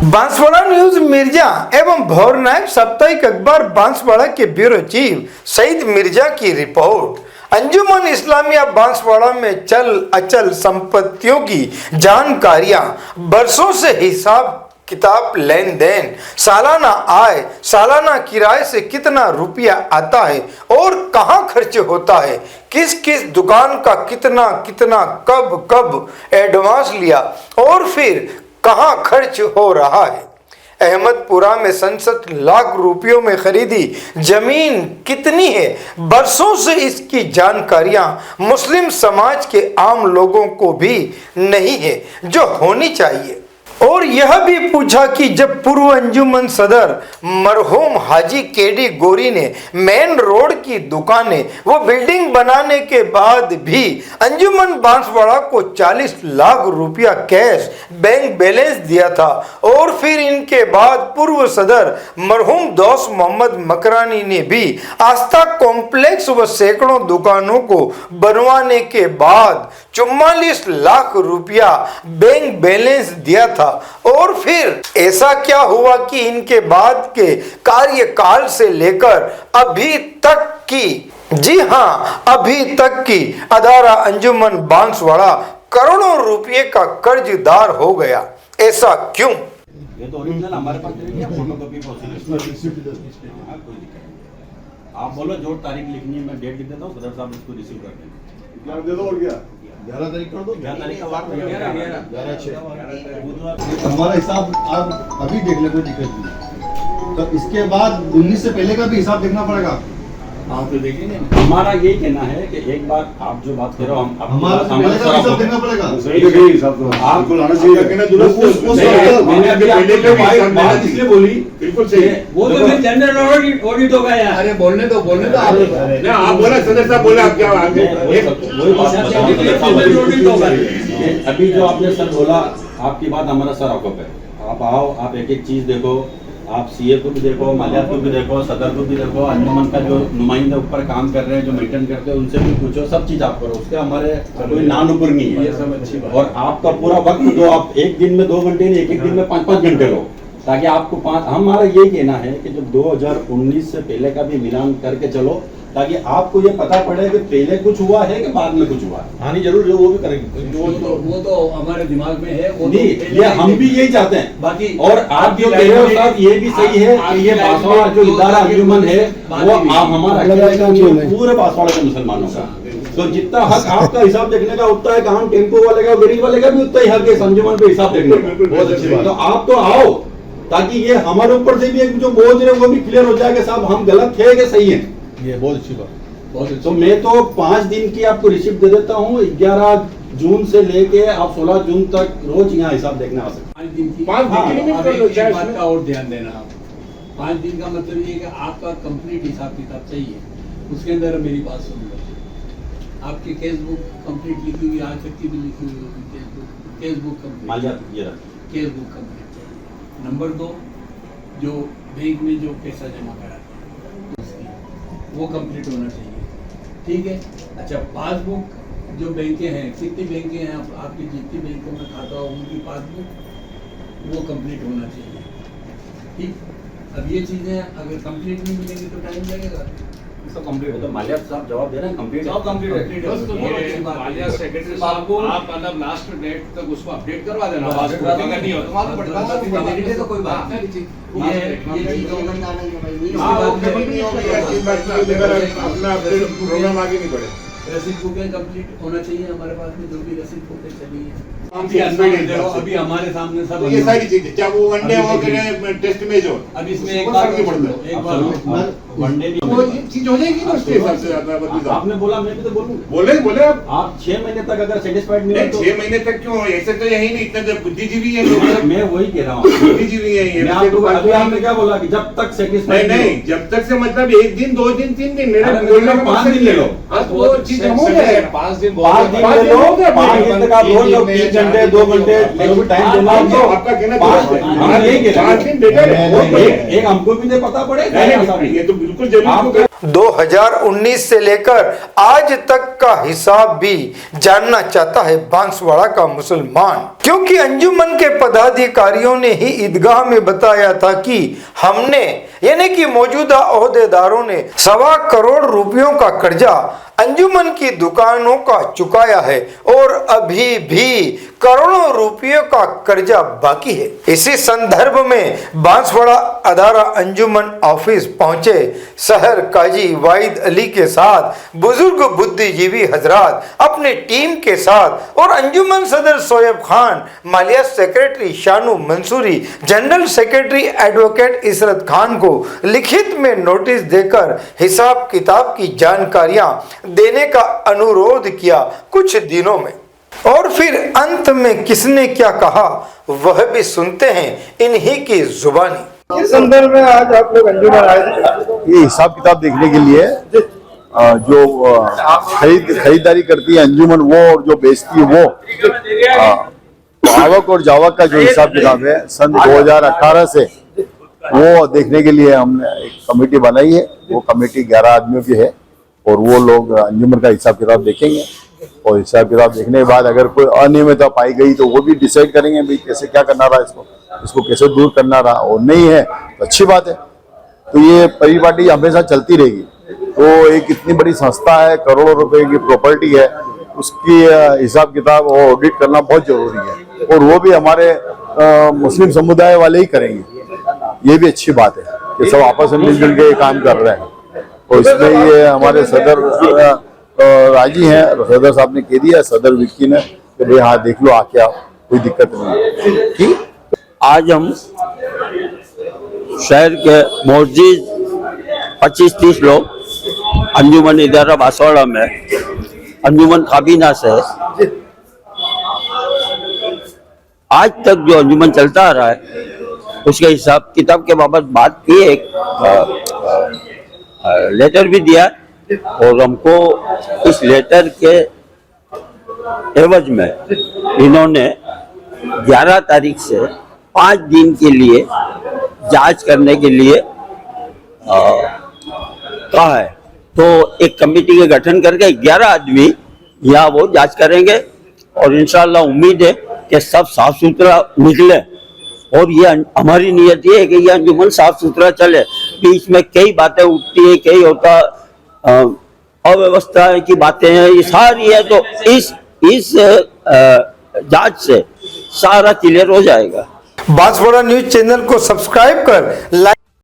Banswara news Mirza एवं भौर नायक साप्ताहिक अखबार बांसवाड़ा के ब्यूरो चीफ सईद मिर्जा की रिपोर्ट। अंजुमन इस्लामिया बांसवाड़ा में चल अचल संपत्तियों की जानकारियां, बरसों से हिसाब किताब, लेन देन, सालाना आय, सालाना किराए से कितना रुपया आता है और कहां खर्च होता है, किस किस दुकान का कितना कितना कब कब एडवांस लिया और फिर कहां खर्च हो रहा है। अहमदपुरा में 67 लाख रुपयों में खरीदी जमीन कितनी है, बरसों से इसकी जानकारियां मुस्लिम समाज के आम लोगों को भी नहीं है जो होनी चाहिए। और यह भी पूछा कि जब पूर्व अंजुमन सदर मरहूम हाजी केडी गोरी ने मेन रोड की दुकानें वो बिल्डिंग बनाने के बाद भी अंजुमन बांसवाड़ा को 40 लाख रुपया कैश बैंक बैलेंस दिया था और फिर इनके बाद पूर्व सदर मरहूम दोस्त मोहम्मद मकरानी ने भी आस्था कॉम्प्लेक्स व सैकड़ों दुकानों को बनवाने के बाद 44 लाख रुपया बैंक बैलेंस दिया था। और फिर ऐसा क्या हुआ कि इनके बाद के कार्यकाल से लेकर अभी तक की, जी हां अभी तक की अदारा अंजुमन बांसवाड़ा करोड़ों रुपए का कर्जदार हो गया। ऐसा क्यों? ये तो ओरिजिनल हमारे पास है, फोटोकॉपी पॉसिबल। आप बोलो जो तारीख लिखनी है मैं डेट लिख देता हूँ, सदर साहब इसको रिसीव कर देंगे। दे दो और क्या 11 तारीख कर दो। 11 तारीख का वार 11/6 हमारा हिसाब आप अभी देख ले, कोई दिक्कत नहीं। तो इसके बाद 19 से पहले का भी हिसाब देखना पड़ेगा। आप तो देखेंगे हमारा यही कहना है कि एक बार आप जो बात कर रहे हो हमारा पहले का हिसाब देखना पड़ेगा। सही है हिसाब तो आपको लाना चाहिए, लेकिन दुरुस्त मैंने अभी पहले का भी हिसाब बात इसलिए बोली, बिल्कुल सही। वो तो फिर जनरल ऑडिट होगा यार। अरे बोलने दो आप नहीं आप बोला सदर साहब बोले, आप क्या आगे वही बात अभी जो आपने सर बोला, आपकी बात हमारा सर ऑफ है। आप आओ, आप एक एक चीज देखो, आप सीए को भी देखो, मालियात को भी देखो, सदर को भी देखो, अंजुमन का जो नुमाइंदे ऊपर काम कर रहे हैं, जो मेंटेन करते हैं, उनसे भी पूछो, सब चीज आप करो। उसके हमारे कोई नान ऊपर नहीं है। सब अच्छी बात। और आपका पूरा वक्त दो, आप एक दिन में 2 घंटे नहीं, एक दिन में 5-5 घंटे लो, ताकि आपको हमारा ये कहना है कि जो 2019 से पहले का भी मिलान करके चलो, ताकि आपको ये पता पड़े कि पहले कुछ हुआ है कि बाद में कुछ हुआ है। हानि जरूर है, वो भी करेंगे। वो तो हमारे दिमाग में है। वो नहीं, ये हम भी यही चाहते हैं। बाकी और आप जो कह रहे हो साहब, ये भी सही है कि ये बांसवाड़ा जो इदारा अंजुमन है वो आप हमारा पूरे बांसवाड़ा के मुसलमानों का, तो जितना हक आपका हिसाब देखने का उतना है, काम टेम्पो वाले का, गरीब वाले का भी उतना ही हक है अंजुमन पे हिसाब देखने का। बहुत अच्छी बात। तो आप तो आओ, ताकि ये हमारे ऊपर से भी एक जो बोझ है वो भी क्लियर हो जाए कि साहब हम गलत थे कि सही है। ये बहुत अच्छी बात। तो मैं तो 5 दिन की आपको रिसिप्ट दे देता हूँ। 11 जून से लेके आप 16 जून तक रोज यहाँ हिसाब देखने आ सकते 5 दिन की 5 दिन के लिए अब कर लो, एक चाहे बात इसमें। का और ध्यान देना आप। 5 दिन का मतलब ये है कि आपका कंप्लीट हिसाब किताब चाहिए। उसके अंदर मेरी बात सुन लो। आपकी केस बुक कंप्लीट लिखी हुई, आज तक की भी लिखी हुई होगी केस बुक कंप्लीट, मालियात ये रख। केस बुक कंप्लीट चाहिए। नंबर 2, जो बैंक में जो पैसा जमा कराते हैं उसकी वो कंप्लीट होना चाहिए, ठीक है। अच्छा, पासबुक जो बैंकें हैं, कितनी बैंकें हैं आपकी, जितनी बैंकों में खाता हो उनकी पासबुक वो कंप्लीट होना चाहिए, ठीक। अब ये चीज़ें अगर कंप्लीट नहीं मिलेंगी तो टाइम लगेगा। सब कंप्लीट होता है। मालियात साहब जवाब दे रहे हैं, कंप्लीट सब कंप्लीट है। बस तो बहुत अच्छी बात है। मालिया सेक्रेटरी साहब को आप मतलब लास्ट डेट तक उसको अपडेट करवा देना, पासबुक अगर नहीं हो तो मालूम पड़ेगा। तो कोई बात नहीं, ये चीज़ अपना प्रोग्राम आगे नहीं बढ़े। रसीद बुकें कंप्लीट होना चाहिए हमारे पास में, जो भी रसीद बुकें चली है। अभी अभी हमारे सामने सब ये सारी चीजें, चाहे वो वनडे हो कि टेस्ट मैच हो, अब इसमें उसको एक बार फर्क नहीं पड़ता है। एक बार वनडे भी वो ये चीज हो जाएगी ना उसके हिसाब से। आपने बोला, मैं भी तो बोलूंगा। बोले आप 6 महीने तक अगर सेटिस्फाइड नहीं नहीं, हो 6 महीने तक क्यों? ऐसे तो यही नहीं, इतना जब बुद्धिजीवी है लोग, तो मैं वही कह रहा हूँ। बुद्धिजीवी है ये। मैं आपको अभी आपने क्या बोला कि जब तक सेटिस्फाइड नहीं, जब तक से मतलब 1 दिन 2 दिन 3 दिन, मेरे अरे बोलने का 5 मकसद दिन ले लो। अब वो चीज हो जाएगा। 5 दिन 5 दिन ले लो, 5 दिन तक आप रोज लो, 3 घंटे 2 घंटे जो भी टाइम देना तो आपको। आपका कहना 5 दिन हम यही कह रहे 5 दिन बेटर है। हैं। एक हमको भी नहीं पता पड़े। नहीं, ये तो बिल्कुल जमीन को 2019 से लेकर आज तक का हिसाब भी जानना चाहता है बांसवाड़ा का मुसलमान, क्योंकि अंजुमन के पदाधिकारियों ने ही ईदगाह में बताया था कि हमने यानी कि मौजूदा ओहदेदारों ने 1.25 करोड़ रुपयों का कर्जा अंजुमन की दुकानों का चुकाया है और अभी भी करोड़ों रुपयों का कर्जा बाकी है। इसी संदर्भ में बांसवाड़ा अदारा अंजुमन ऑफिस पहुंचे शहर काजी वाहिद अली के साथ बुजुर्ग बुद्धिजीवी हजरात अपने टीम के साथ और अंजुमन सदर सोएब खान, मालिया secretary Shanu Mansuri, general secretary advocate Ishrat Khan को लिखित में नोटिस देकर हिसाब किताब की जानकारियां देने का अनुरोध किया कुछ दिनों में। और फिर अंत में किसने क्या कहा वह भी सुनते हैं इन्हीं की जुबानी। किस संदर्भ में आज आप लोग अंजुमन आए थे? ये हिसाब किताब देखने के लिए जो खरीदारी करती है अंजुमन वो और जो बेचती है वो आवक और जावक का जो हिसाब किताब है सन 2018 से वो देखने के लिए हमने एक कमेटी बनाई है। वो कमेटी 11 आदमियों की है और वो लोग अंजुमन का हिसाब किताब देखेंगे और हिसाब किताब देखने के बाद अगर कोई अनियमितता पाई गई तो वो भी डिसाइड करेंगे भाई कैसे क्या करना रहा, इसको कैसे दूर करना रहा, और नहीं है तो अच्छी बात है। तो ये परिपाटी हमेशा चलती रहेगी। तो एक इतनी बड़ी संस्था है, करोड़ों रुपए की प्रॉपर्टी है, उसकी हिसाब किताब और ऑडिट करना बहुत जरूरी है और वो भी हमारे मुस्लिम समुदाय वाले ही करेंगे। ये भी अच्छी बात है कि सब आपस में मिलजुल के काम कर रहे हैं और इसमें ये हमारे सदर राजी हैं, सदर साहब ने कह दिया, सदर विक्की ने कि भाई हाँ देख लो आके आप, कोई दिक्कत नहीं है। ठीक, आज हम शहर के मौजूद 25-30 लोग अंजुमन इदारा बांसवाड़ा में अंजुमन काबीना से आज तक जो अंजुमन चलता आ रहा है उसके हिसाब किताब के बाबत बात की। एक लेटर भी दिया और हमको इस लेटर के एवज में इन्होंने 11 तारीख से 5 दिन के लिए जांच करने के लिए कहा है। तो एक कमेटी के गठन करके 11 आदमी यहाँ वो जांच करेंगे और इंशाल्लाह उम्मीद है कि सब साफ सुथरा निकले और ये हमारी नियत ये है कि ये अंजुमन साफ सुथरा चले। बीच में कई बातें उठती है, कई होता अव्यवस्था की बातें हैं, ये सारी है। तो इस जांच से सारा क्लियर हो जाएगा। बांसवाड़ा न्यूज चैनल को सब्सक्राइब कर लाइक